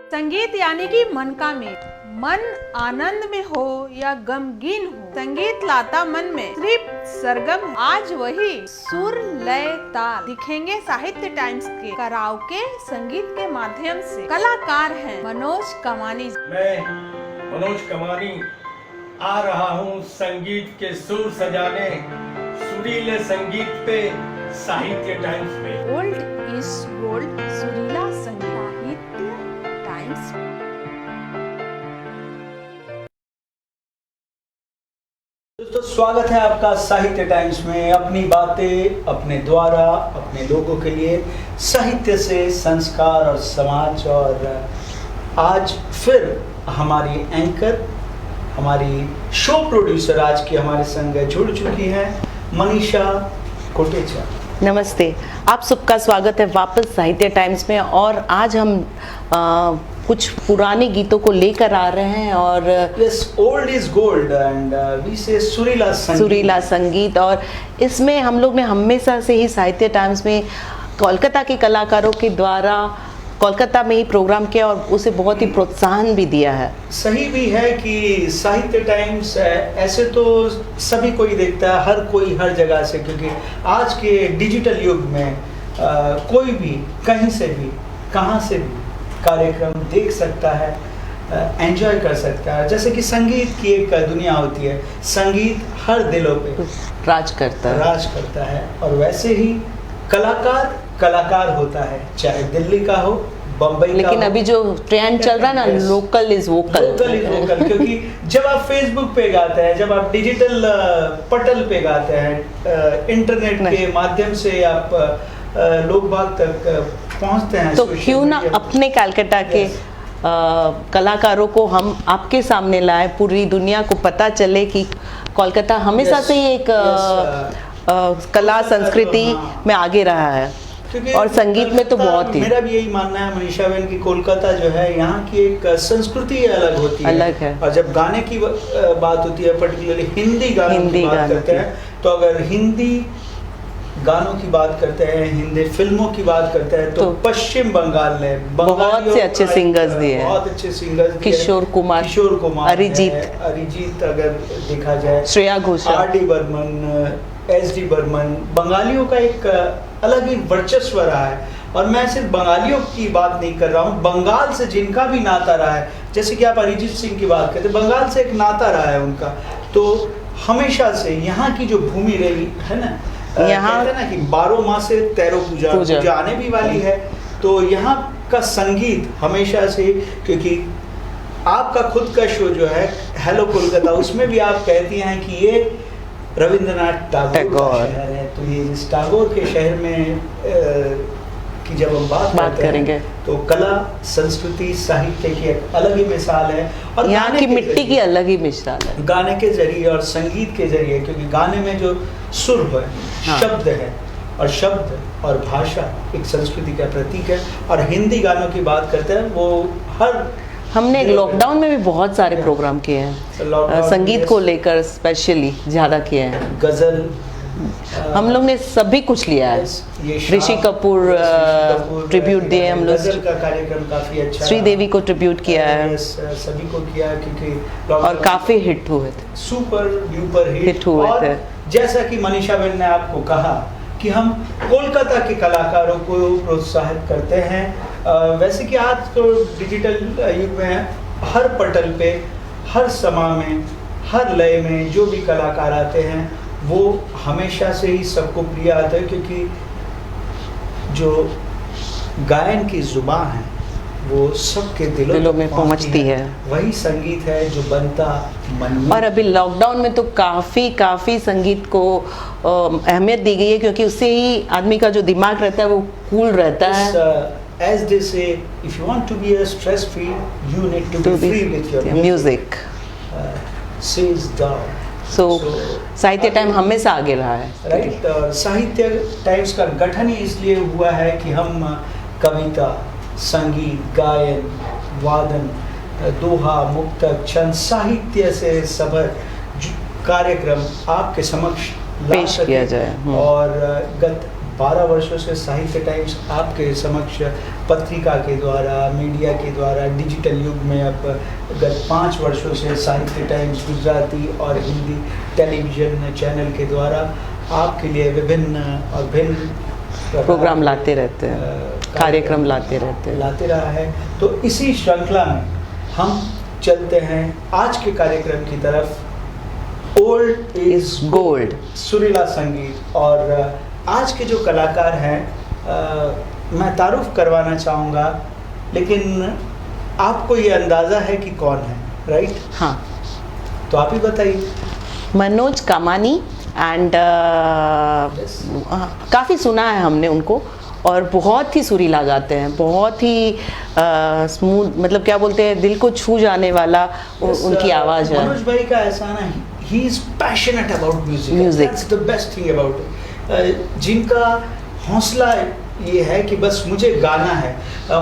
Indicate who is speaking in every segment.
Speaker 1: संगीत यानी कि मन का मेल। मन आनंद में हो या गमगीन हो, संगीत लाता मन में सिर्फ सरगम है। आज वही सुर लय ताल दिखेंगे साहित्य टाइम्स के कराओके संगीत के माध्यम से। कलाकार हैं मनोज कमानी।
Speaker 2: मैं मनोज कमानी आ रहा हूँ संगीत के सुर सजाने, सुरीले संगीत पे साहित्य टाइम्स पे।
Speaker 1: ओल्ड इज गोल्ड, सुरीला साहित्य टाइम्स।
Speaker 3: दोस्तों, स्वागत है आपका साहित्य टाइम्स में। अपनी बातें अपने द्वारा अपने लोगों के लिए, साहित्य से संस्कार और समाज। और आज फिर हमारी एंकर, हमारी शो प्रोड्यूसर आज की हमारे संग जुड़ चुकी हैं, मनीषा कोटेचा।
Speaker 4: नमस्ते, आप सबका स्वागत है वापस साहित्य टाइम्स में। और आज हम कुछ पुराने गीतों को लेकर आ रहे हैं। और
Speaker 3: yes, old is gold and we say सुरीला संगीत।
Speaker 4: और इसमें हम लोग ने हमेशा से ही साहित्य टाइम्स में कोलकाता के कलाकारों के द्वारा कोलकाता में ही प्रोग्राम किया और उसे बहुत ही प्रोत्साहन भी दिया है।
Speaker 3: सही भी है कि साहित्य टाइम्स ऐसे तो सभी कोई देखता है, हर कोई हर जगह से, क्योंकि आज के डिजिटल युग में कोई भी कहीं से भी कहां से भी कार्यक्रम देख सकता है, एंजॉय कर सकता है। जैसे कि संगीत की एक दुनिया होती है, संगीत हर दिलों पे
Speaker 4: राज करता है। और वैसे ही कलाकार होता है, चाहे दिल्ली का हो, बम्बई का हो। लेकिन अभी जो ट्रेंड चल रहा है ना, लोकल इज वोकल।
Speaker 3: क्योंकि जब आप फेसबुक पे गाते हैं, जब आप डिजिटल पटल पे गाते हैं, इंटरनेट के माध्यम से आप लोग बाग तक पहुंचते हैं,
Speaker 4: तो क्यों ना अपने कलकत्ता के कलाकारों को हम आपके सामने लाएं, पूरी दुनिया को पता चले कि कोलकाता हमेशा से ही एक कला संस्कृति में आगे रहा है। और संगीत में तो बहुत ही,
Speaker 3: मेरा भी यही मानना है मनीषा बहन की कोलकाता जो है, यहाँ की एक संस्कृति अलग होती है,
Speaker 4: अलग है।
Speaker 3: और जब गाने की बात होती है, पर्टिकुलरली हिंदी गानों की बात करते हैं, तो अगर हिंदी गानों की बात करते हैं, हिंदी फिल्मों की बात करते हैं, तो पश्चिम बंगाल ने
Speaker 4: बहुत से अच्छे सिंगर्स दिए,
Speaker 3: बहुत अच्छे सिंगर्स,
Speaker 4: किशोर कुमार,
Speaker 3: अरिजीत अगर देखा जाए,
Speaker 4: श्रेया घोषाल,
Speaker 3: आर.डी. बर्मन, एस.डी. बर्मन। बंगालियों का एक अलग ही वर्चस्व रहा है। और मैं सिर्फ बंगालियों की बात नहीं कर रहा हूँ, बंगाल से जिनका भी नाता रहा है, जैसे कि आप अरिजीत सिंह की बात करते हैं, बंगाल से एक नाता रहा है उनका। तो हमेशा से यहाँ की जो भूमि रही है ना, यहाँ कहते हैं ना कि 12 माह से 13 पूजा आने भी वाली है। तो यहाँ का संगीत हमेशा से, क्योंकि आपका खुद का शो जो है हेलो कोलकाता, उसमें भी आप कहती हैं कि ये रविंद्रनाथ टैगोर का शहर है। तो ये इस टैगोर के शहर में की जब हम बात करेंगे, तो कला, संस्कृति, साहित्य की एक अलग ही मिसाल है। और
Speaker 4: यहाँ की मिट्टी की अलग ही मिसाल है,
Speaker 3: गाने के जरिए और संगीत के जरिए। क्योंकि गाने में जो सुर है, शब्द है, और शब्द और भाषा एक संस्कृति का प्रतीक है। और हिंदी गानों की बात करते हैं, वो
Speaker 4: हमने लॉकडाउन में भी बहुत सारे प्रोग्राम किए हैं, संगीत को लेकर स्पेशली ज़्यादा किए हैं।
Speaker 3: गजल
Speaker 4: हम लोग ने सभी कुछ लिया है। ऋषि कपूर ट्रिब्यूट दिए हम लोग,
Speaker 3: गजल का कार्यक्रम काफी अच्छा,
Speaker 4: श्रीदेवी को ट्रिब्यूट किया है,
Speaker 3: सभी को किया, क्योंकि
Speaker 4: और काफी हिट हुए थे,
Speaker 3: सुपर डुपर हिट
Speaker 4: हुए थे।
Speaker 3: जैसा कि मनीषा बहन ने आपको कहा कि हम कोलकाता के कलाकारों को प्रोत्साहित करते हैं। वैसे कि आज तो डिजिटल युग में हर पटल पे, हर समय में, हर लय में जो भी कलाकार आते हैं, वो हमेशा से ही सबको प्रिय आता है। क्योंकि जो गायन की जुबान है वो सबके दिलों में पहुंचती है। वही संगीत है जो बनता मन में।
Speaker 4: और अभी लॉकडाउन में तो काफ़ी संगीत को अहमियत दी गई है, क्योंकि उससे ही आदमी का जो दिमाग रहता है वो कूल रहता है।
Speaker 3: As they say, if you want to be stress free, you need to be free with your music. Says down.
Speaker 4: So साहित्य टाइम हमेशा आगे रहा है,
Speaker 3: राइट। साहित्य टाइम्स का गठन ही इसलिए हुआ है कि हम कविता, संगीत, गायन, वादन, दोहा, मुक्तक, छंद, साहित्य से सबर कार्यक्रम आपके समक्ष
Speaker 4: पेश किया जाए।
Speaker 3: और गत 12 वर्षों से साहित्य टाइम्स आपके समक्ष पत्रिका के द्वारा, मीडिया के द्वारा, डिजिटल युग में अब गत 5 वर्षों से साहित्य टाइम्स गुजराती और हिंदी टेलीविज़न चैनल के द्वारा आपके लिए विभिन्न और भिन्न
Speaker 4: प्रोग्राम लाते रहते हैं, कार्यक्रम लाते रहते हैं।
Speaker 3: लाते रहा है। तो इसी श्रृंखला में हम चलते हैं आज के कार्यक्रम की तरफ, ओल्ड इज
Speaker 4: गोल्ड,
Speaker 3: सुरीला संगीत। और आज के जो कलाकार हैं मैं तारुफ करवाना चाहूँगा, लेकिन आपको ये अंदाज़ा है कि कौन है, राइट?
Speaker 4: हाँ,
Speaker 3: तो आप ही बताइए।
Speaker 4: मनोज कामानी एंड काफ़ी सुना है हमने उनको, और बहुत ही सुरीला गाते हैं, बहुत ही स्मूथ, मतलब क्या बोलते हैं, दिल को छू जाने वाला उनकी आवाज़ है।
Speaker 3: मनोज भाई का ऐसा ना, he is passionate about music, that's the best thing about it. जिनका हौसला ये है कि बस मुझे गाना है।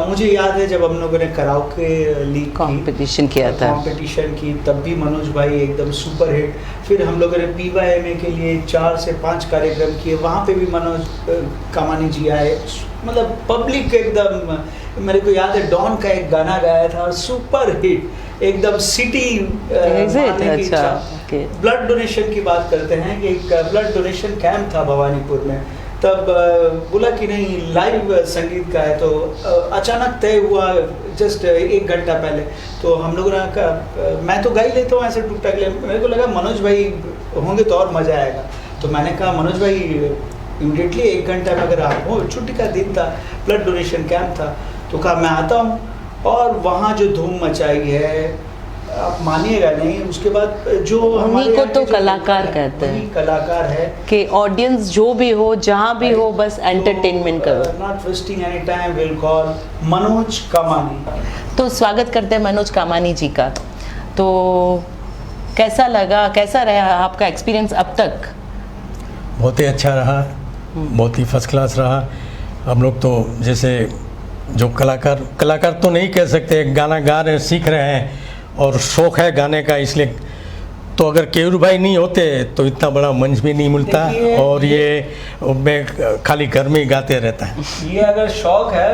Speaker 3: मुझे याद है जब हम लोगों ने कराओके लीग
Speaker 4: कंपटीशन किया था,
Speaker 3: कंपटीशन की, तब भी मनोज भाई एकदम सुपर हिट। फिर हम लोगों ने PYMA के लिए 4 से 5 कार्यक्रम किए, वहाँ पे भी मनोज कामानी जी आए। मतलब पब्लिक एकदम, मेरे को याद है डॉन का एक गाना गाया था, सुपर हिट एकदम सिटी।
Speaker 4: अच्छा,
Speaker 3: ब्लड डोनेशन की बात करते हैं कि एक ब्लड डोनेशन कैंप था भवानीपुर में, तब बोला कि नहीं लाइव संगीत का है, तो अचानक तय हुआ जस्ट 1 घंटा पहले। तो हम लोगों ने कहा, मैं तो गा ही लेता हूँ ऐसे टूक टाक, मेरे को लगा मनोज भाई होंगे तो और मज़ा आएगा। तो मैंने कहा मनोज भाई इमीडिएटली 1 घंटा में अगर आप हो, छुट्टी का दिन था, ब्लड डोनेशन कैंप था, तो कहा मैं आता हूँ। और वहाँ जो धूम मचाई है आप मानिएगा नहीं। उसके बाद जो
Speaker 4: उन्हीं को तो कलाकार कहते हैं,
Speaker 3: कलाकार है
Speaker 4: कि ऑडियंस जो भी हो, जहाँ भी हो, बस एंटरटेनमेंट करो।
Speaker 3: Not wasting any time, will call Manoj Kamani.
Speaker 4: तो स्वागत करते हैं मनोज कामानी जी का। तो कैसा लगा, कैसा रहा आपका एक्सपीरियंस अब तक?
Speaker 2: बहुत ही अच्छा रहा, बहुत ही फर्स्ट क्लास रहा। हम लोग तो जैसे जो कलाकार तो नहीं कह सकते, गाना गा रहे हैं, सीख रहे हैं और शौक़ है गाने का, इसलिए तो अगर केयूर भाई नहीं होते तो इतना बड़ा मंच भी नहीं मिलता, और ये मैं खाली घर में ही गाते रहता है।
Speaker 3: ये अगर शौक़ है,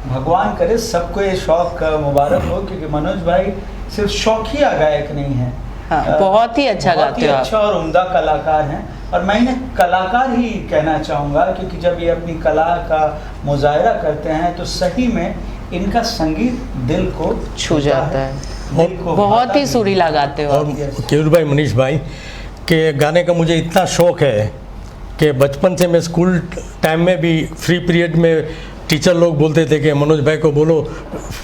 Speaker 3: भगवान करे सबको ये शौक़ मुबारक हो, क्योंकि मनोज भाई सिर्फ शौकिया गायक नहीं है,
Speaker 4: हाँ, बहुत ही अच्छा गाते हो आप।
Speaker 3: अच्छा और उम्दा कलाकार हैं। और मैं इन्हें कलाकार ही कहना चाहूँगा, क्योंकि जब ये अपनी कला का मुजाहरा करते हैं तो सही में इनका संगीत दिल को
Speaker 4: छू जाता है,
Speaker 3: दिल को
Speaker 4: बहुत ही सुरीला गाते हो।
Speaker 2: और केयूर भाई, मनीष भाई के गाने का मुझे इतना शौक़ है कि बचपन से मैं स्कूल टाइम में भी फ्री पीरियड में टीचर लोग बोलते थे कि मनोज भाई को बोलो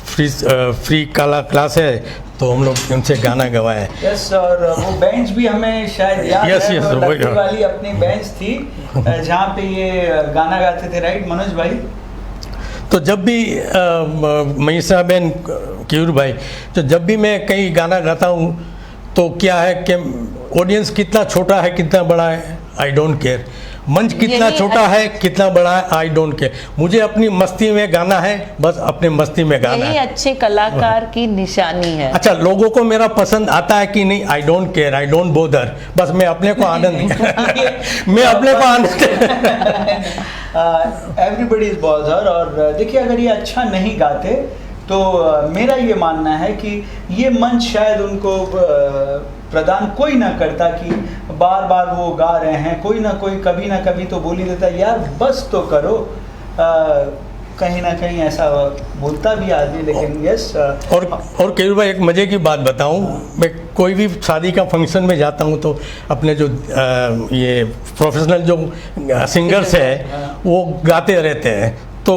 Speaker 2: फ्री क्लास है, तो हम लोग उनसे गाना गवाए।
Speaker 3: यस, और वो बेंच भी हमें शायद याद है,
Speaker 2: यस,
Speaker 3: लकड़ी वाली अपनी बेंच थी जहाँ पे ये गाना गाते थे, राइट मनोज भाई?
Speaker 2: तो जब भी मनीषा बहन, केयूर भाई, तो जब भी मैं कहीं गाना गाता हूँ तो क्या है कि ऑडियंस कितना छोटा है कितना बड़ा है, आई डोंट केयर। मंच कितना छोटा है कितना बड़ा है, आई डोंट केयर। मुझे अपनी मस्ती में गाना है, बस अपने मस्ती में गाना है।
Speaker 4: यही अच्छे कलाकार की निशानी है।
Speaker 2: अच्छा, लोगों को मेरा पसंद आता है कि नहीं, I don't care, I don't bother, बस मैं अपने को आनंद मैं अपने को आनंद
Speaker 3: एवरीबडी इज बॉदर। और देखिए, अगर ये अच्छा नहीं गाते तो मेरा ये मानना है कि ये मंच शायद उनको प्रदान कोई ना करता कि बार बार वो गा रहे हैं, कोई ना कोई कभी ना कभी तो बोल ही देता यार बस तो करो। कहीं ना कहीं ऐसा बोलता भी आदमी, लेकिन यस।
Speaker 2: और केयूर भाई, एक मज़े की बात बताऊं, मैं कोई भी शादी का फंक्शन में जाता हूं तो अपने जो ये प्रोफेशनल जो सिंगर्स हैं वो गाते रहते हैं, तो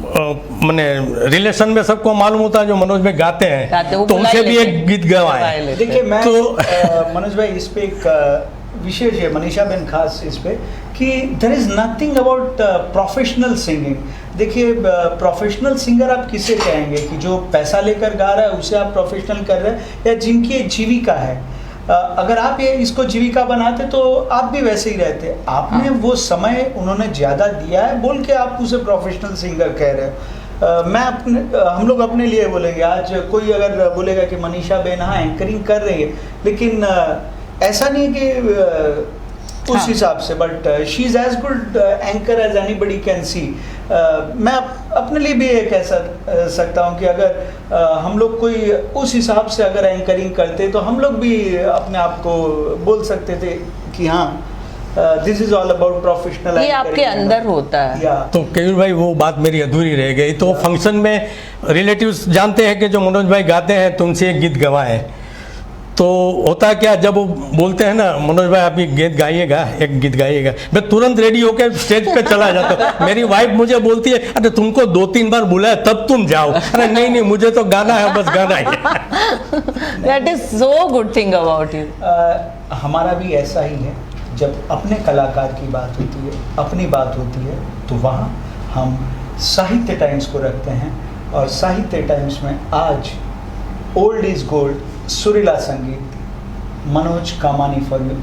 Speaker 2: मैंने रिलेशन में सबको मालूम होता है जो मनोज में गाते हैं, तो उनसे भी एक गीत गवाए।
Speaker 3: देखिए, मैं तो मनोज भाई इस पे एक विशेष है, मनीषा बहन खास इस पे, कि there is nothing about professional singing. देखिए, प्रोफेशनल सिंगर आप किसे कहेंगे कि जो पैसा लेकर गा रहा है उसे आप प्रोफेशनल कर रहे हैं, या जिनकी जीविका है। अगर आप ये इसको जीविका बनाते तो आप भी वैसे ही रहते। आपने वो समय उन्होंने ज़्यादा दिया है बोल के आप उसे प्रोफेशनल सिंगर कह रहे हो। मैं अपने हम लोग अपने लिए बोलेंगे, आज कोई अगर बोलेगा कि मनीषा बहन हाँ एंकरिंग कर रही है, लेकिन ऐसा नहीं कि उस हिसाब से, but she is as good anchor as anybody can see. मैं अपने लिए भी ये कह सकता हूँ कि अगर हम लोग कोई उस हिसाब से अगर एंकरिंग करते तो हम लोग भी अपने आप को बोल सकते थे कि हाँ this is all about professional.
Speaker 4: ये आपके अंदर होता है।
Speaker 2: तो केयूर भाई वो बात मेरी अधूरी रह गई। तो फंक्शन में रिलेटिव्स जानते हैं कि जो मनोज भाई गाते हैं तुमसे एक गीत गवाएं, तो होता क्या जब वो बोलते हैं ना मनोज भाई आप एक गीत गाइएगा, एक गीत गाइएगा, मैं तुरंत रेडी होकर स्टेज पे चला जाता हूँ। मेरी वाइफ मुझे बोलती है अरे तुमको 2-3 बार बुलाया तब तुम जाओ। अरे नहीं मुझे तो गाना है, बस गाना ही।
Speaker 4: That is so good thing about you.
Speaker 3: हमारा भी ऐसा ही है, जब अपने कलाकार की बात होती है, अपनी बात होती है, तो वहाँ हम साहित्य टाइम्स को रखते हैं। और साहित्य टाइम्स में आज ओल्ड इज गोल्ड, सुरीला संगीत, मनोज कामानी फॉर यू।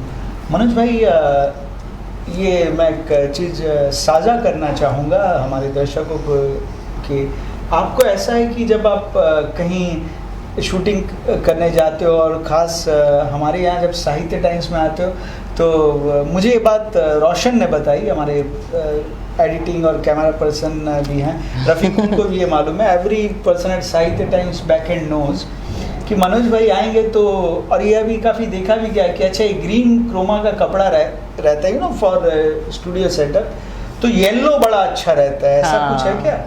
Speaker 3: मनोज भाई ये मैं एक चीज़ साझा करना चाहूँगा हमारे दर्शकों को कि आपको ऐसा है कि जब आप कहीं शूटिंग करने जाते हो और ख़ास हमारे यहाँ जब साहित्य टाइम्स में आते हो, तो मुझे ये बात रोशन ने बताई, हमारे एडिटिंग और कैमरा पर्सन भी हैं, रफ़ीक, उनको भी ये मालूम है, एवरी पर्सन एट साहित्य टाइम्स बैक एंड नोज कि मनोज भाई आएंगे तो, और ये अभी काफ़ी देखा भी गया कि अच्छा ये ग्रीन क्रोमा का कपड़ा रहता है फॉर स्टूडियो सेटअप, तो येलो बड़ा अच्छा रहता है, ऐसा कुछ है क्या?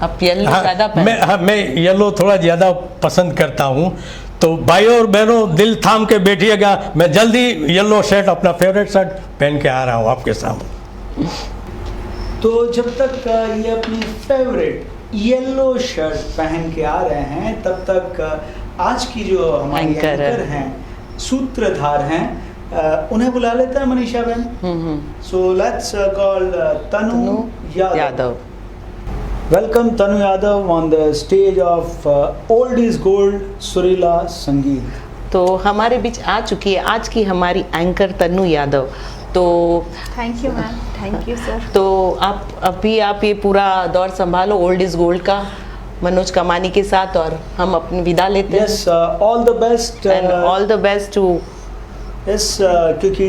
Speaker 4: आप येलो ज़्यादा
Speaker 2: मैं येलो थोड़ा ज़्यादा पसंद करता हूँ। तो भाइयों और बहनों दिल थाम के बैठिएगा, मैं जल्दी येलो शर्ट अपना फेवरेट शर्ट पहन के आ रहा हूँ आपके सामने।
Speaker 3: तो जब तक ये अपनी फेवरेट येलो शर्ट पहन के आ रहे हैं, तब तक आज की जो हमारी एंकर हैं, सूत्रधार हैं, उन्हें बुला लेते हैं मनीषा बहन। So let's call Tanu Yadav. Welcome Tanu Yadav on the stage of old is gold सुरीला संगीत।
Speaker 4: तो हमारे बीच आ चुकी है आज की हमारी एंकर तनु यादव। तो
Speaker 1: thank you ma'am, thank you sir.
Speaker 4: तो आप ये पूरा दौर संभालो ओल्ड इज गोल्ड का मनोज कामानी के साथ, और हम अपनी विदा लेते हैं।
Speaker 3: Yes, all the best
Speaker 4: and all the best too.
Speaker 3: Yes, क्योंकि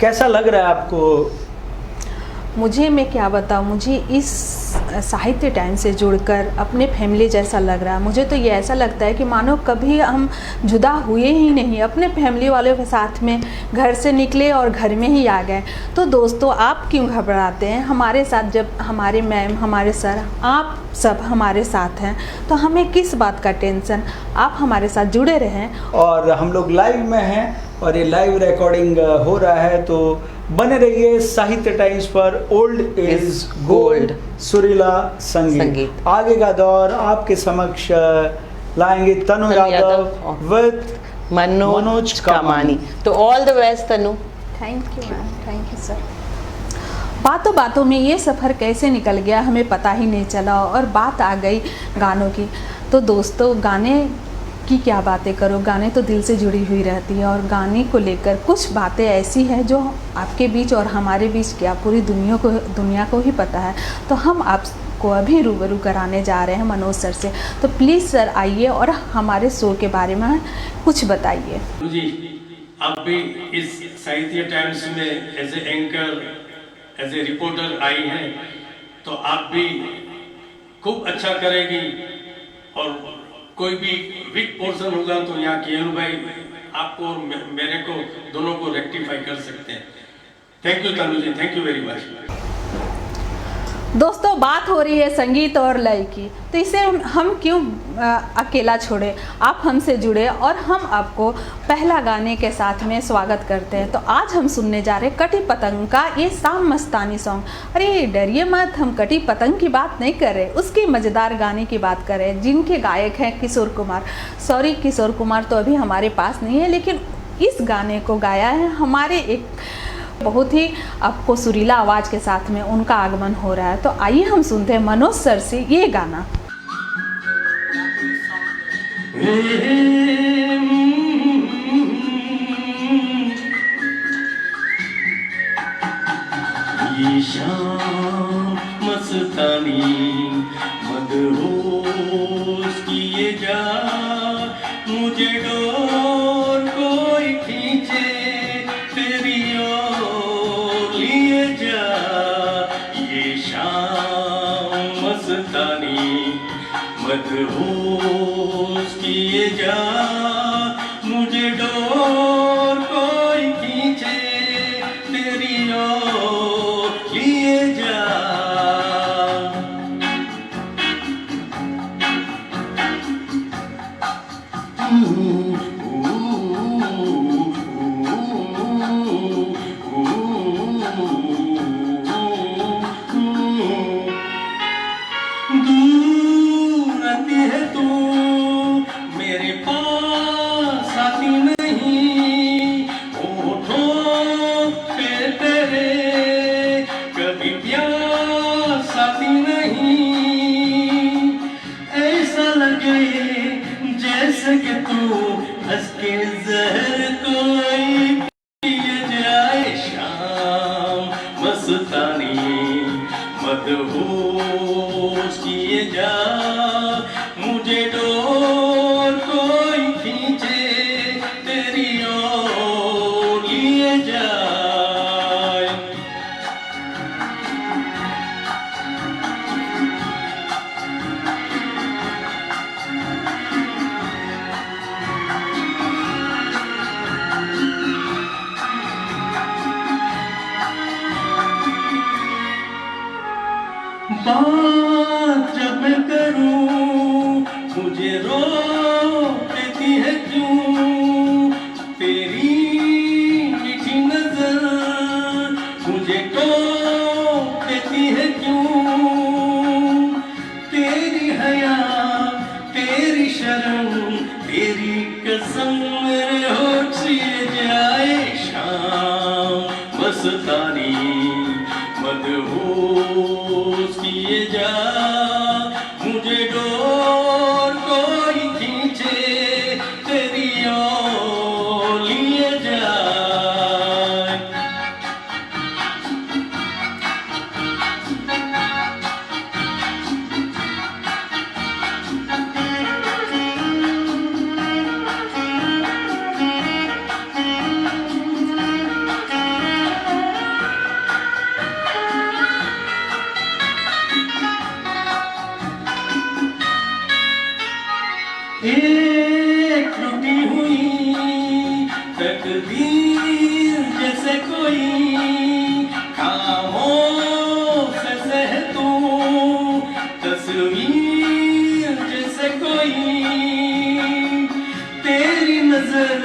Speaker 3: कैसा लग रहा है आपको?
Speaker 1: मुझे, मैं क्या बताऊँ, मुझे इस साहित्य टाइम से जुड़कर अपने फैमिली जैसा लग रहा है। मुझे तो ये ऐसा लगता है कि मानो कभी हम जुदा हुए ही नहीं, अपने फैमिली वालों के साथ में घर से निकले और घर में ही आ गए। तो दोस्तों आप क्यों घबराते हैं? हमारे साथ जब हमारे मैम, हमारे सर, आप सब हमारे साथ हैं, तो हमें किस बात का टेंशन। आप हमारे साथ जुड़े रहें।
Speaker 3: और हम लोग लाइव में हैं और ये लाइव रिकॉर्डिंग हो रहा है, तो बने रहिए साहित्य टाइम्स पर। ओल्ड इज गोल्ड सुरीला संगीत। आगे का दौर आपके समक्ष लाएंगे तनु यादव विद मनोज कामानी।
Speaker 4: तो all the best Tanu.
Speaker 1: Thank you ma'am, thank you sir. बातों बातों में ये सफ़र कैसे निकल गया हमें पता ही नहीं चला, और बात आ गई गानों की। तो दोस्तों गाने की क्या बातें करो, गाने तो दिल से जुड़ी हुई रहती है, और गाने को लेकर कुछ बातें ऐसी हैं जो आपके बीच और हमारे बीच क्या पूरी दुनिया को ही पता है। तो हम आपको अभी रूबरू कराने जा रहे हैं मनोज सर से। तो प्लीज़ सर आइए और हमारे शो के बारे में कुछ बताइए।
Speaker 2: जी, आप भी इस साहित्य टाइम्स में as a anchor, as a reporter आई हैं, तो आप भी खूब अच्छा करेगी। और कोई भी वीक पोर्शन होगा तो यहाँ केयूर भाई आपको और मेरे को दोनों को रेक्टिफाई कर सकते हैं। Thank you Tanu ji, thank you very much.
Speaker 1: दोस्तों बात हो रही है संगीत और लय की, तो इसे हम क्यों अकेला छोड़े। आप हमसे जुड़े और हम आपको पहला गाने के साथ में स्वागत करते हैं। तो आज हम सुनने जा रहे हैं कटी पतंग का ये शाम मस्तानी सॉन्ग। अरे डरिए मत, हम कटी पतंग की बात नहीं कर रहे, उसके मज़ेदार गाने की बात कर रहे हैं जिनके गायक हैं किशोर कुमार। सॉरी, किशोर कुमार तो अभी हमारे पास नहीं है, लेकिन इस गाने को गाया है हमारे एक बहुत ही आपको सुरीला आवाज़ के साथ में उनका आगमन हो रहा है। तो आइए हम सुनते हैं मनोज सर से ये गाना।
Speaker 2: ये शाम मस्तानी मदहोश किए जा, मुझे डोर कोई खींचे तेरी ओर। जा, मुझे डोर कोई खींचे तेरी ओर लिए जा। दूर आती है तू, मेरे पास आती नहीं, होठों पे तेरे कभी प्यास आती नहीं। ऐसा लगे जैसे कि तू हंस के जहर कोई पिए जाए। शाम मस्तानी मदहोश किए जा, मुझे डोर कोई खींचे तेरी ओर लिए जाए। बात जब मैं करूं मुझे रोक देती है क्यों, तेरी मीठी नजर मुझे टोक देती है क्यों। तेरी हया तेरी शर्म तेरी कसम मेरे होठ सिए जाए। शाम मस्तानी मदहोश किए जा, मुझे डोर कोई खींचे तेरी ओर लिए जाए। एक टूटी हुई तकदीर जैसे कोई खामोश से है तू, तस्वीर जैसे कोई तेरी नजर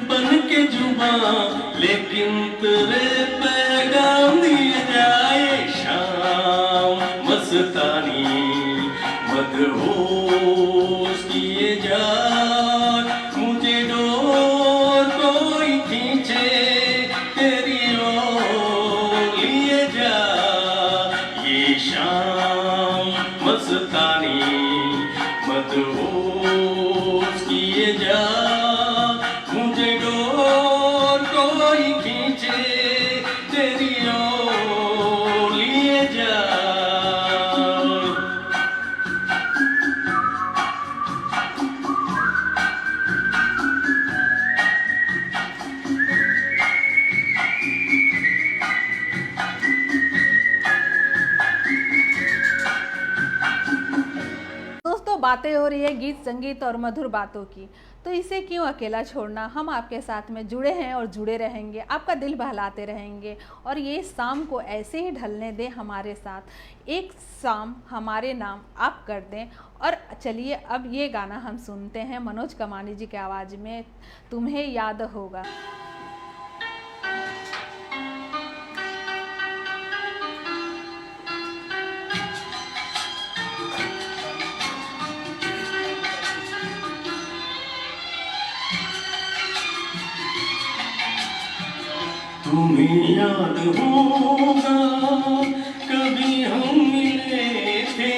Speaker 2: बन के जुबां लेकिन तेरे पैगाम दिए जाए। शाम मस्तानी मदहोश किए जा, मुझे डोर कोई खींचे तेरी ओर लिए जा। ये शाम मस्तानी मदहोश किए जा, मुझे डोर कोई खींचे तेरी ओर लिए जा।
Speaker 1: दोस्तों, बातें हो रही है गीत संगीत और मधुर बातों की, तो इसे क्यों अकेला छोड़ना। हम आपके साथ में जुड़े हैं और जुड़े रहेंगे, आपका दिल बहलाते रहेंगे और ये शाम को ऐसे ही ढलने दें हमारे साथ। एक शाम हमारे नाम आप कर दें। और चलिए अब ये गाना हम सुनते हैं मनोज कमानी जी की आवाज़ में, तुम्हें याद होगा।
Speaker 2: तुम्हें याद होगा कभी हम मिले थे,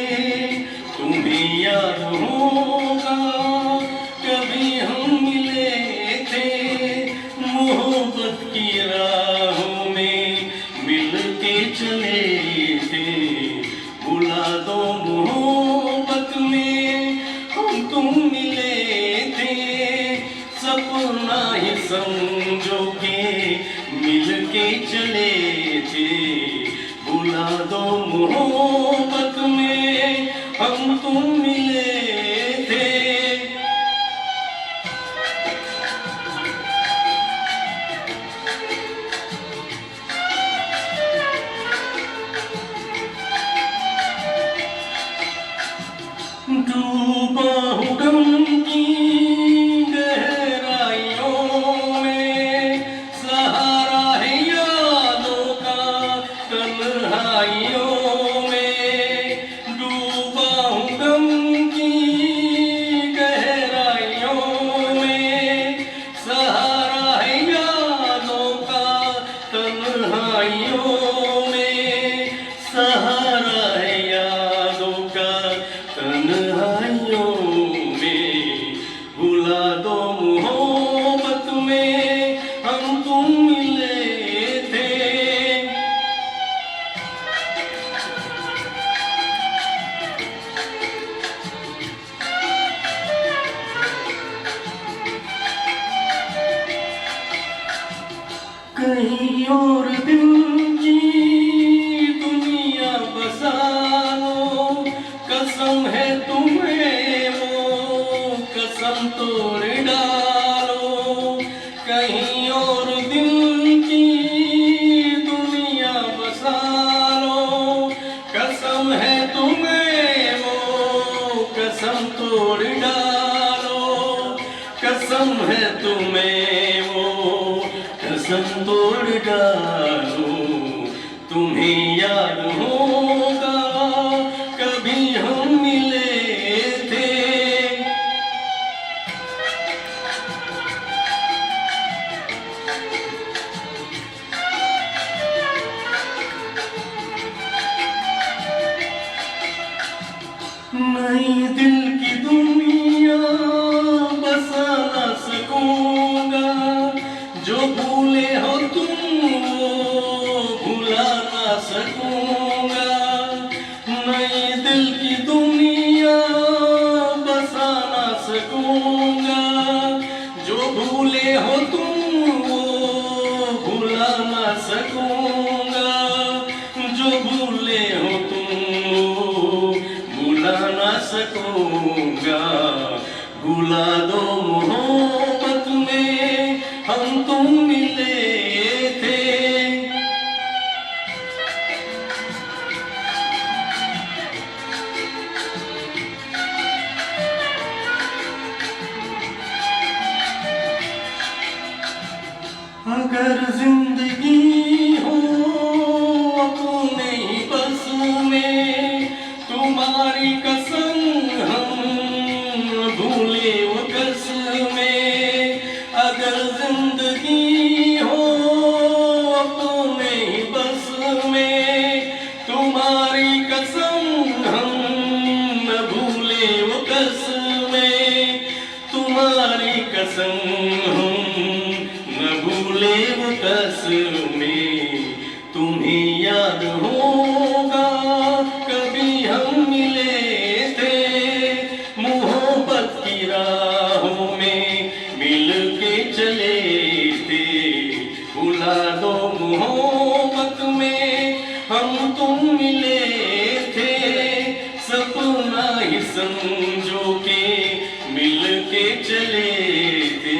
Speaker 2: तुम्हें याद होगा कभी हम मिले थे। मोहब्बत की राहों में मिल के चले थे, बुला दो मोहब्बत में हम तुम मिले थे। सपना ही समझो के मिल के चले थे, बुला दो मोहब्बत में हम तुम मिले थे। कहीं और दिल की दुनिया बसा लो, कसम है तुम्हें वो कसम तोड़ डालो। कहीं और दिल की दुनिया बसा लो, कसम है तुम्हें वो कसम तोड़ डालो। कसम है तुम्हें वो कसम तोड़ डालो। तुम्हें याद होगा कभी हम मिले थे। नई दिल की दुनिया बसा ना सकूंगा, जो भूले हो तुम वो भुला ना सकूंगा। नई दिल की दुनिया बसा ना सकूंगा, जो भूले हो तुम वो भुला ना सकूंगा। जो भूले हो तुम वो भुला ना सकूंगा। भुला दो मोहब्बत में हम तुम मिले थे। अगर जिंदगी हो अपने ही बस में, तुम्हारी कसम हम भूले वो कसमें। अगर जिंदगी हो अपने ही बस में, तुम्हारी कसम हम न भूले वो कसमें। तुम्हारी कसम हम न भूले वो कसमें। तुम्हें याद होगा कभी हम मिले थे, मोहब्बत की राहों में मिल के चले थे। भुला दो मोहब्बत में हम तुम मिले थे। सपना ही समझो के मिल के चले थे।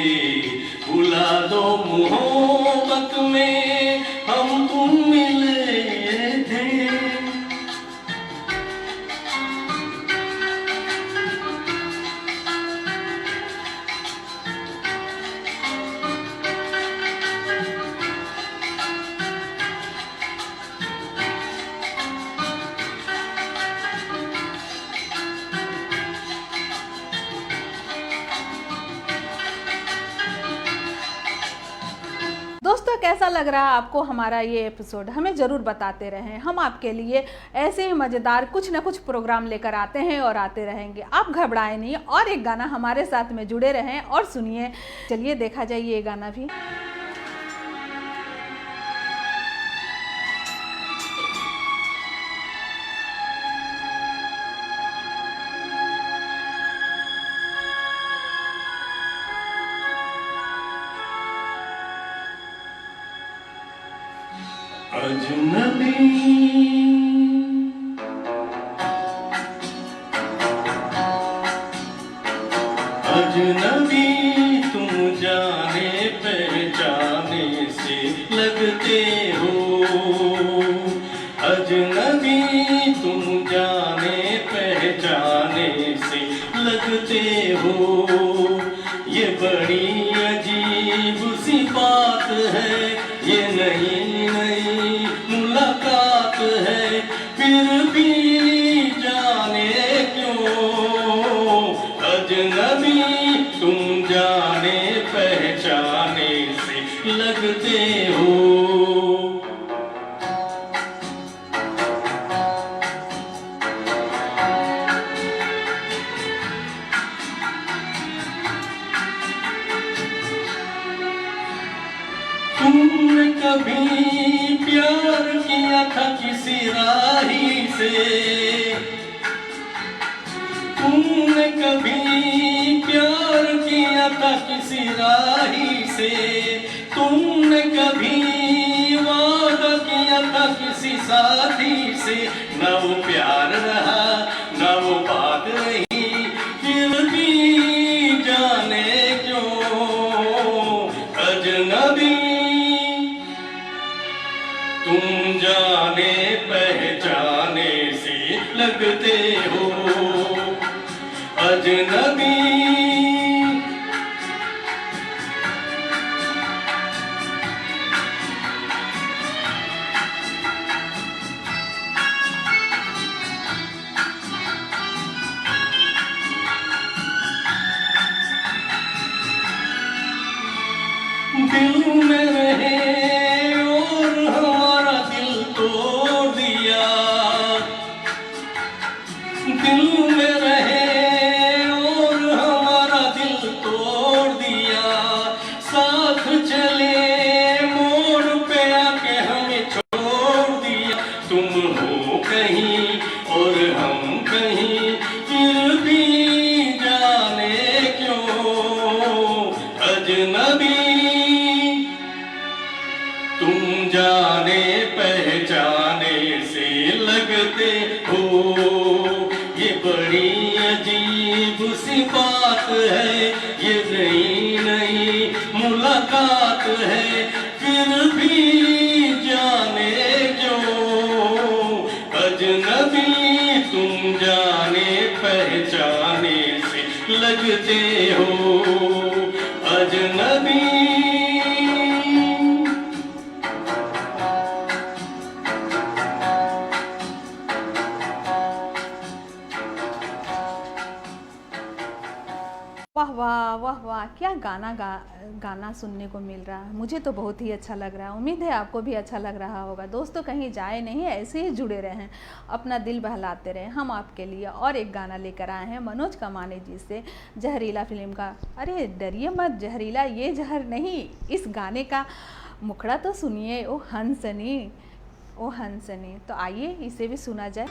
Speaker 2: भुला दो मोहब्बत में हम तुम मिले थे।
Speaker 1: दोस्तों कैसा लग रहा है आपको हमारा ये एपिसोड? हमें ज़रूर बताते रहें। हम आपके लिए ऐसे ही मज़ेदार कुछ ना कुछ प्रोग्राम लेकर आते हैं और आते रहेंगे। आप घबराएं नहीं और एक गाना हमारे साथ में जुड़े रहें और सुनिए। चलिए देखा जाए ये गाना भी।
Speaker 2: अजनबी अजनबी तुम जाने पहचाने से लगते हो। अजनबी तुम जाने पहचाने से लगते हो। ये बड़ी अजीब सी बात है, ये नई नई मुलाकात है। फिर भी जाने क्यों अजनबी तुम जाने पहचाने से लगते हो। तुमने कभी प्यार किया था किसी राही से? तुमने कभी प्यार किया था किसी राही से? तुमने कभी
Speaker 5: अजनबी तुम जाने पहचाने से लगते हो, अजनबी दिल में रहे और हमारा दिल तोड़ दिया, दिल में रहे और हमारा दिल तोड़ दिया, साथ चले मोड़ पे आके हमें छोड़ दिया। तुम हो कहीं और हम कहीं, फिर भी जाने क्यों अजनबी तुम जाने पहचाने से लगते हो। ये बड़ी अजीब सी बात है, ये नई नई मुलाकात है, फिर भी जाने क्यों अजनबी तुम जाने पहचाने से लगते हो अजनबी।
Speaker 1: वाह वाह वाह वाह, क्या गाना सुनने को मिल रहा है। मुझे तो बहुत ही अच्छा लग रहा है, उम्मीद है आपको भी अच्छा लग रहा होगा। दोस्तों कहीं जाए नहीं, ऐसे ही जुड़े रहें, अपना दिल बहलाते रहें। हम आपके लिए और एक गाना लेकर आए हैं मनोज कमाने जी से, जहरीला फिल्म का। अरे डरिए मत, जहरीला ये जहर नहीं, इस गाने का मुखड़ा तो सुनिए। ओ हंसनी, ओ हंसनी। तो आइए इसे भी सुना जाए।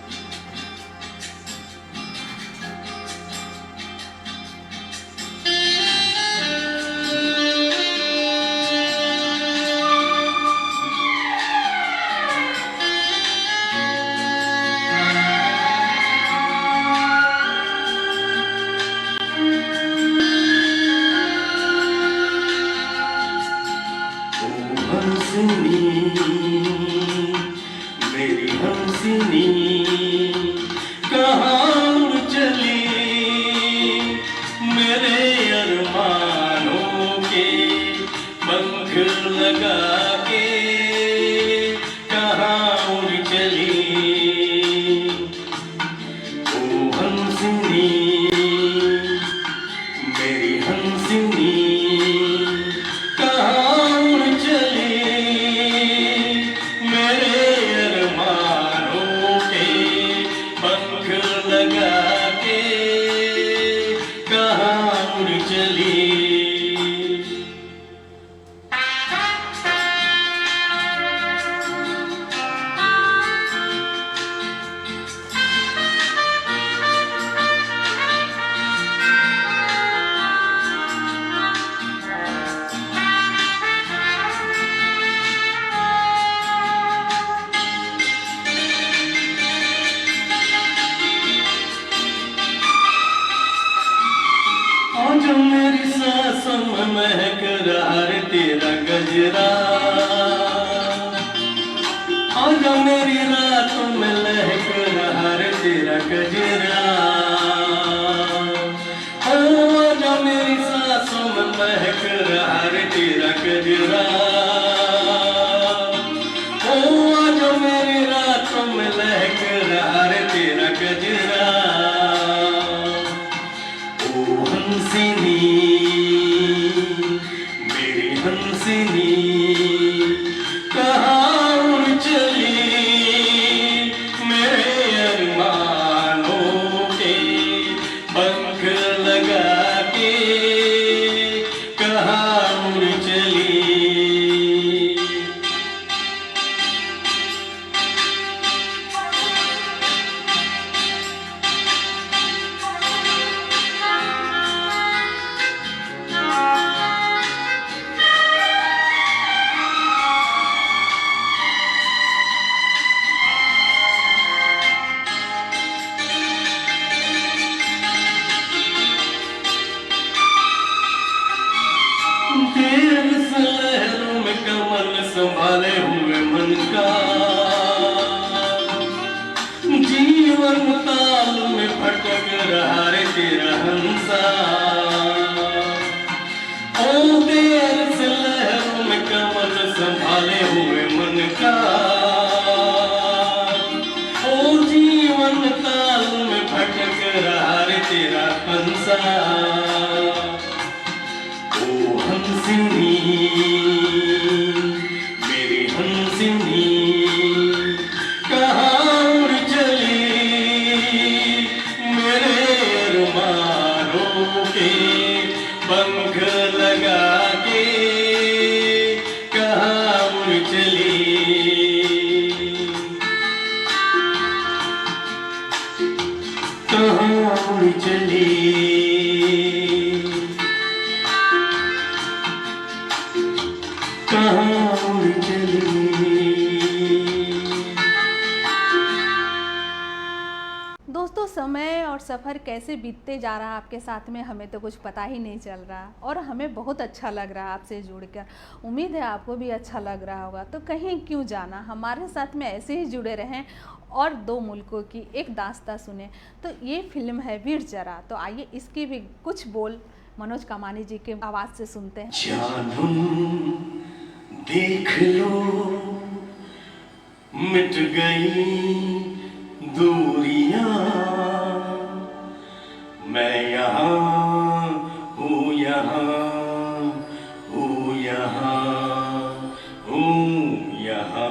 Speaker 5: मेरी हंसनी कहाँ चली, मेरे अरमानों के पंख लगा के कहाँ उड़ चली। ओ हंसनी मेरी हंसनी जो मेरी सांसों में महक रहा है तेरा गजरा, आज मेरी रातों में लहक रहा है तेरा गजरा। आज मेरी सांसों में महक रहा है तेरा गजरा। आज मेरी रातों में लहक रहा है तेरा गजरा। हंसनी मेरी हंसनी कहाँ उड़ चली, मेरे अरमानों के पंख लगा के कहाँ उड़ चली। कहाँ उड़ चली।
Speaker 1: दोस्तों, समय और सफ़र कैसे बीतते जा रहा है आपके साथ में हमें तो कुछ पता ही नहीं चल रहा और हमें बहुत अच्छा लग रहा है आपसे जुड़कर। उम्मीद है आपको भी अच्छा लग रहा होगा। तो कहीं क्यों जाना, हमारे साथ में ऐसे ही जुड़े रहें और दो मुल्कों की एक दास्तां सुने। तो ये फिल्म है वीर ज़रा। तो आइए इसकी भी कुछ बोल मनोज कामानी जी के आवाज़ से सुनते हैं।
Speaker 5: जानम देख लो मिट गई दूरियां, मैं यहाँ हूँ, यहाँ हूँ, यहाँ हूँ, यहाँ।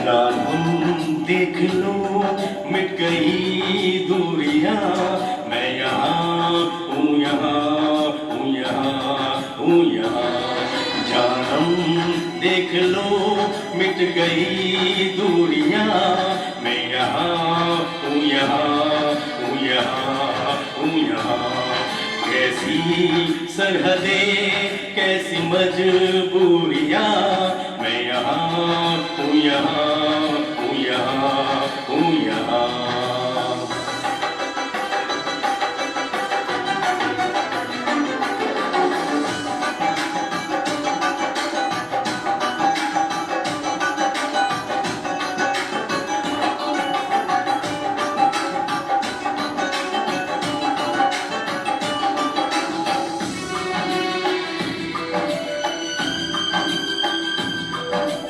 Speaker 5: जानम देख लो मिट गई दूरियां, मैं यहाँ हूँ, यहाँ हूँ, यहाँ हूँ, यहाँ। जानम देख लो मिट गई दूरियां, मैं यहाँ हूँ, यहाँ हूँ, यहाँ हूँ, यहाँ। कैसी सरहदें कैसी मजबूरियां, मैं यहाँ हूँ, यहाँ हूँ, यहाँ हूँ, यहाँ।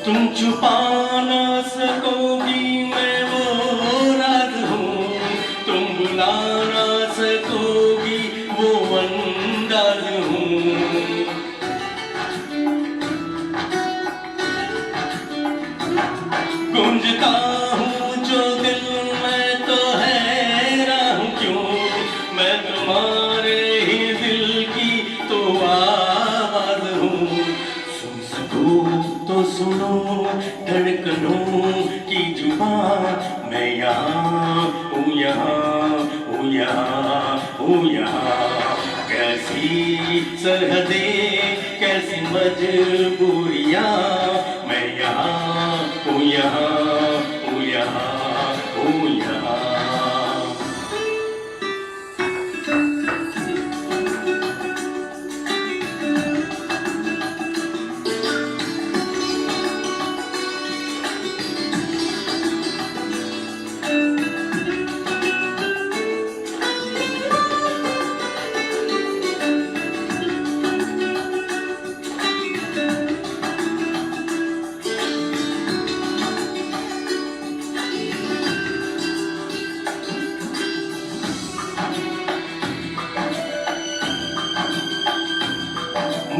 Speaker 5: तुम छुपा ना सकोगी मैं वो राज हूँ, तुम बुला ना सकोगी वो अंदाज हूँ। गूंजता हूँ जो दिल में तो हैरान हूँ क्यों, मैं तुम्हारे ही दिल की तो आवाज हूँ। सुन सकूं तो सुनो धड़कनों की जुबान, मैं यहाँ हूँ, यहाँ हूँ, यहाँ हूँ, यहाँ। कैसी सरहदें कैसी मजबूरियाँ, मैं यहाँ हूँ, यहाँ हूँ, यहाँ हूँ, यहाँ।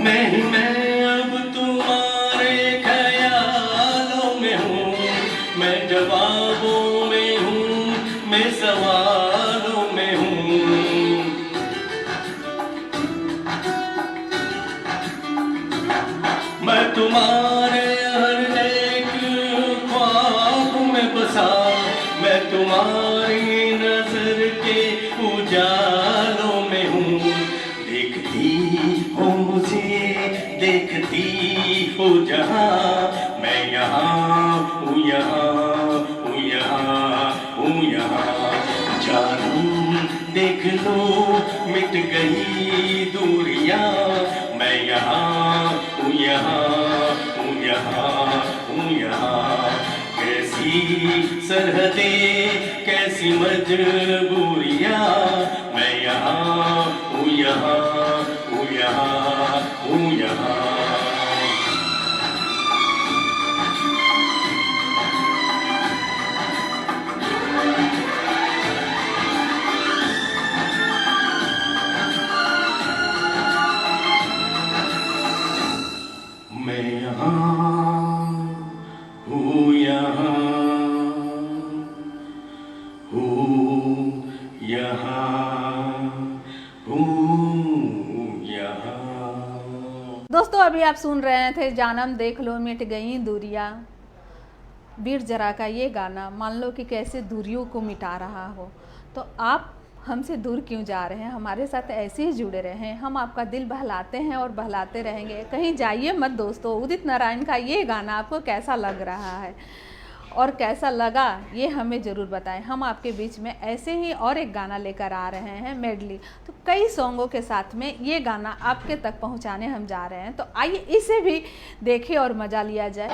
Speaker 5: मैं अब तुम्हारे ख्यालों में हूँ, मैं जवाबों में हूँ, मैं सवालों में हूँ। मैं तुम्हारे हर एक ख्वाब में बसा, मैं तुम्हारी नजर के उजालों में हूँ। देखती हो मुझे, देखती हो जहाँ, मैं यहाँ हूँ, यहाँ हूँ, यहाँ हूँ, यहाँ। जानम देख लो मिट गई दूरियां, मैं यहाँ हूँ, यहाँ हूँ, यहाँ हूँ, यहाँ। कैसी सरहदें कैसी मजबूरियां, मैं यहाँ हूँ, यहाँ हूँ, यहाँ हूँ, यहाँ। यहाँ हूँ यहाँ हूँ यहाँ हूँ यहाँ।
Speaker 1: दोस्तों अभी आप सुन रहे थे जानम देख लो मिट गई दूरियां। बीट जरा का ये गाना मान लो कि कैसे दूरियों को मिटा रहा हो, तो आप हमसे दूर क्यों जा रहे हैं, हमारे साथ ऐसे ही जुड़े रहें। हम आपका दिल बहलाते हैं और बहलाते रहेंगे, कहीं जाइए मत दोस्तों। उदित नारायण का ये गाना आपको कैसा लग रहा है और कैसा लगा ये हमें ज़रूर बताएं। हम आपके बीच में ऐसे ही और एक गाना लेकर आ रहे हैं मेडली, तो कई सॉन्गों के साथ में ये गाना आपके तक पहुंचाने हम जा रहे हैं। तो आइए इसे भी देखें और मज़ा लिया जाए।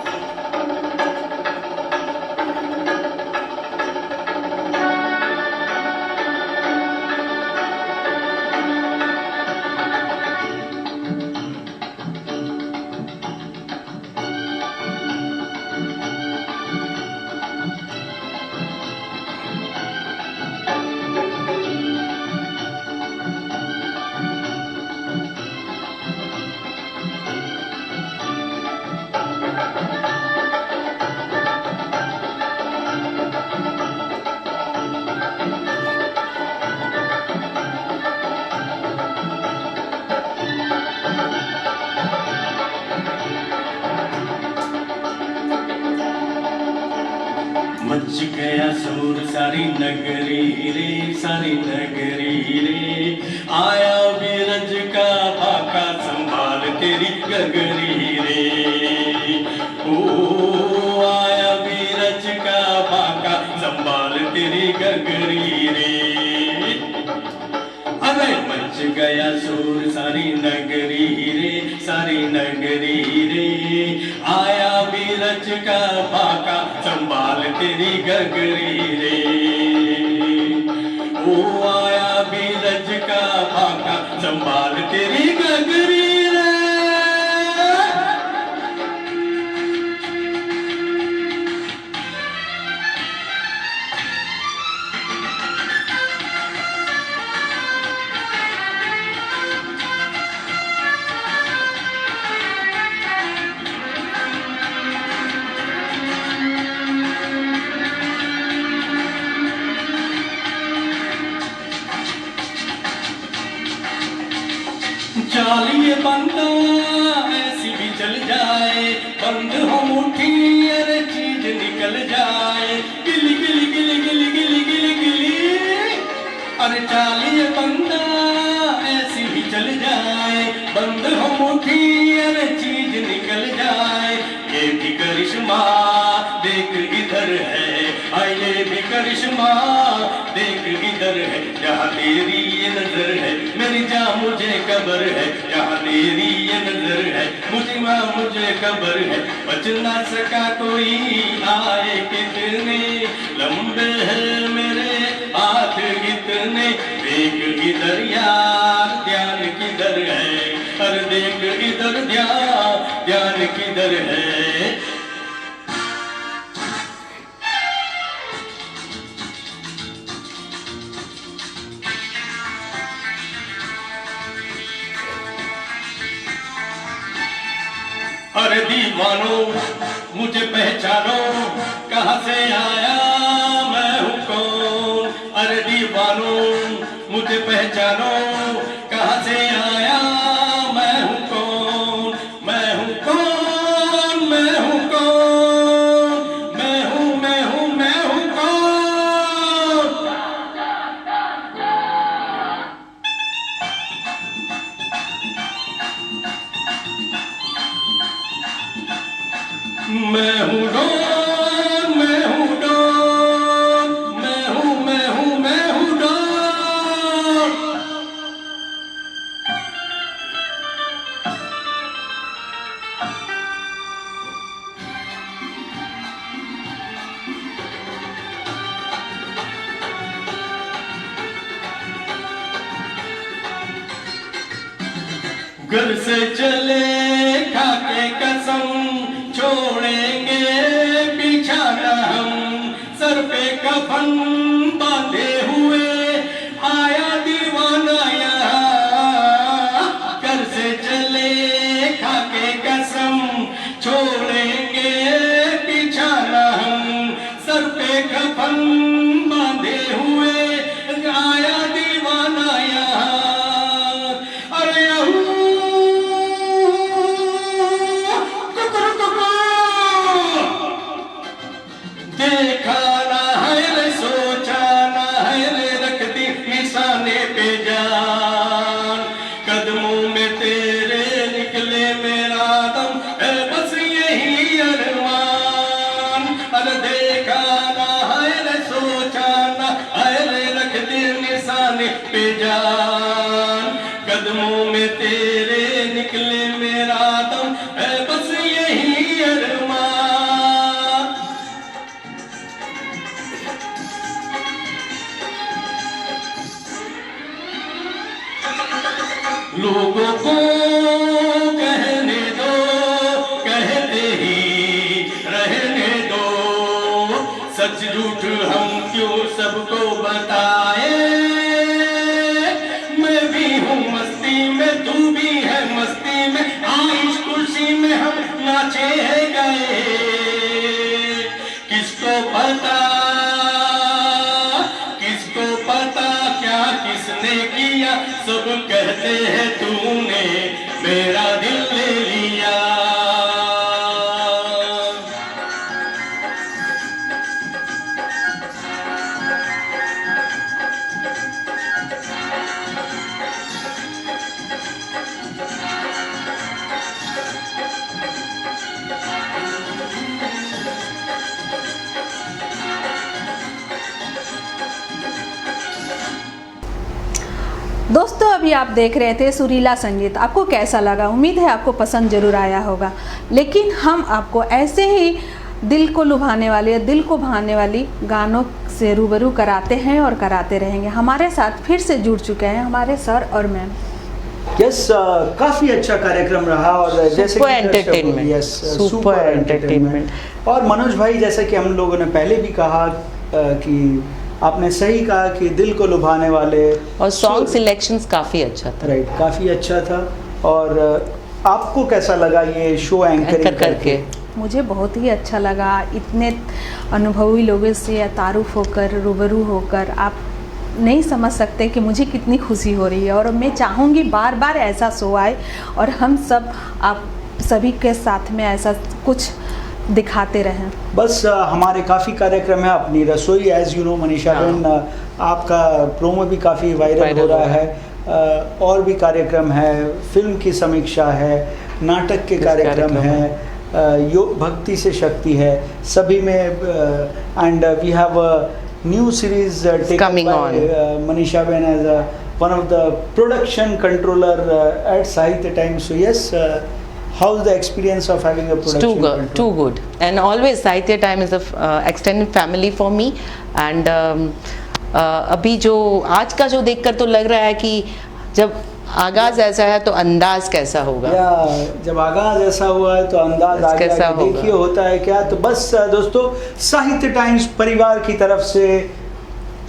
Speaker 5: मच गया शोर सारी नगरी रे, सारी नगरी रे। आया बीरज का भाका संभाल तेरी गगरी रे। ओ आया बीरज का भाका संभाल तेरी गगरी रे। अरे मच गया शोर सारी नगरी रे, सारी नगरी रे। आया बीरज का भाका संभाल तेरी गगरी रे। ओ आया बीरज का भाका संभाल तेरी गगरी रे। चालिए बंदा ऐसी भी चल जाए, बंद हो मुट्ठी अरे चीज निकल जाए। गिली गिली गिली गिली गिली गिली गिली। अरे चालिए बंदा ऐसी भी चल जाए, बंद हो मुट्ठी अरे चीज निकल जाए। ये भी करिश्मा देख इधर है, ये भी करिश्मा देख इधर है। जहाँ तेरी ये नजर है मेरी जान मुझे खबर है। जहाँ तेरी ये नजर है मुझे माँ मुझे खबर है। बच ना सका कोई आए कितने लंबे हैं मेरे हाथ इतने। देख इधर यार ध्यान किधर है, अरे देख इधर ध्यान किधर है। अरे दीवानो मुझे पहचानो कहाँ से आया मैं हूँ कौन। अरे दीवानो मुझे पहचानो कहाँ से आया मैं हूँ कौन। मैं हूँ कौन, मैं हूँ कौन, मैं हूँ मैं हूँ मैं हूँ कौन। मैं हूँ डॉन, मैं हूँ डॉन, मैं हूँ मैं हूँ मैं हूँ डॉन। घर से चले खाके कसम छोड़ेंगे पीछा न हम। सर पे कफन बांधे हुए आया दीवाना यहाँ। घर से चले खाके कसम छोड़ मेरा दम है बस यही अरमान। लोगों को कहने दो, कहते ही रहने दो, सच झूठ हम क्यों सबको बताए। मैं भी हूँ मस्ती में, तू भी है मस्ती में, इस कुर्सी में हम नाचे गए। किसको पता, किसको पता क्या किसने किया, सब कहते हैं तूने मेरा दिल ले लिया।
Speaker 1: दोस्तों अभी आप देख रहे थे सुरीला संगीत। आपको कैसा लगा? उम्मीद है आपको पसंद जरूर आया होगा। लेकिन हम आपको ऐसे ही दिल को लुभाने वाले, दिल को भाने वाली गानों से रूबरू कराते हैं और कराते रहेंगे। हमारे साथ फिर से जुड़ चुके हैं हमारे सर और मैम।
Speaker 3: यस, काफी अच्छा कार्यक्रम रहा और जैसे
Speaker 4: super entertainment,
Speaker 3: yes,
Speaker 4: super entertainment.
Speaker 3: और मनोज भाई, जैसा कि हम लोगों ने पहले भी कहा कि आपने सही कहा कि दिल को लुभाने वाले,
Speaker 4: और सॉन्ग सिलेक्शंस काफी अच्छा था।
Speaker 3: राइट, काफी अच्छा था। और आपको कैसा लगा ये शो एंकरिंग करके?
Speaker 1: मुझे बहुत ही अच्छा लगा। इतने अनुभवी लोगों से तारुफ होकर, रूबरू होकर, आप नहीं समझ सकते कि मुझे कितनी खुशी हो रही है। और मैं चाहूँगी बार बार ऐसा शो आए और हम सब आप सभी के साथ में ऐसा कुछ दिखाते रहें।
Speaker 3: बस हमारे काफ़ी कार्यक्रम है। अपनी रसोई, एज यू नो मनीषा बहन, आपका प्रोमो भी काफ़ी वायरल हो रहा है। और भी कार्यक्रम है, फिल्म की समीक्षा है, नाटक के कार्यक्रम है, योग भक्ति से शक्ति है, सभी में। And we have new series
Speaker 4: coming on.
Speaker 3: Manisha Ben as one of the production controller at Sahitya Times. So yes, how's the experience of having a production controller?
Speaker 4: Too good. And always Sahitya Time is a extended family for me. And अभी जो आज का जो देखकर तो लग रहा है कि जब आगाज ऐसा है तो अंदाज कैसा होगा।
Speaker 3: या जब आगाज ऐसा हुआ है तो अंदाज आगे
Speaker 4: कैसा
Speaker 3: आगे
Speaker 4: होगा।
Speaker 3: देखिए होता है क्या। तो बस दोस्तों, साहित्य टाइम्स परिवार की तरफ से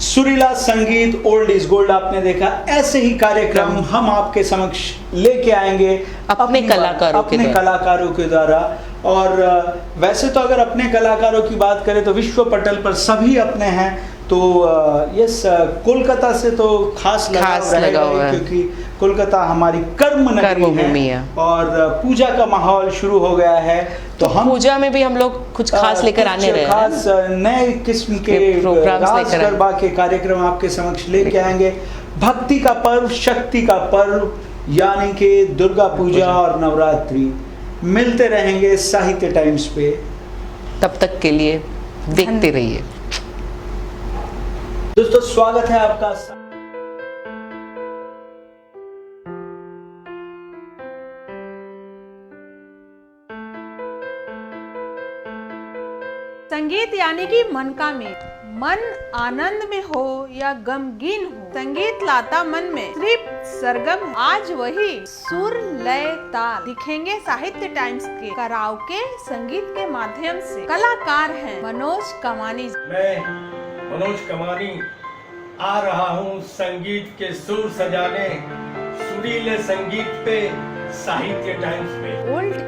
Speaker 3: सुरीला संगीत ओल्ड इज गोल्ड आपने देखा। ऐसे ही कार्यक्रम हम आपके समक्ष लेके आएंगे
Speaker 4: अपने
Speaker 3: कलाकारों के द्वारा। और वैसे तो अगर अपने कलाकारों की बात करें तो विश्व पटल पर सभी अपने हैं। तो यस, कोलकाता से तो खास लगा हुआ है क्योंकि कोलकाता हमारी कर्म नगरी है और पूजा का माहौल शुरू हो गया है। तो हम
Speaker 4: पूजा में भी हम लोग कुछ खास लेकर आने रहे हैं,
Speaker 3: खास नए किस्म के रास गरबा के कार्यक्रम आपके समक्ष लेके आएंगे। भक्ति का पर्व, शक्ति का पर्व, यानी कि दुर्गा पूजा और नवरात्रि मिलते रहेंगे साहित्य टाइम्स पे।
Speaker 4: तब तक के लिए देखते रहिए।
Speaker 3: दोस्तों स्वागत है आपका।
Speaker 1: संगीत यानी कि मन का मेल। मन आनंद में हो या गमगीन हो, संगीत लाता मन में सिर्फ सरगम। आज वही सुर लय ताल दिखेंगे साहित्य टाइम्स के कराओके संगीत के माध्यम से। कलाकार हैं मनोज कमानी।
Speaker 2: मैं मनोज कमानी आ रहा हूँ संगीत के सुर सजाने, सुरीले संगीत पे साहित्य टाइम्स पे।
Speaker 1: ओल्ड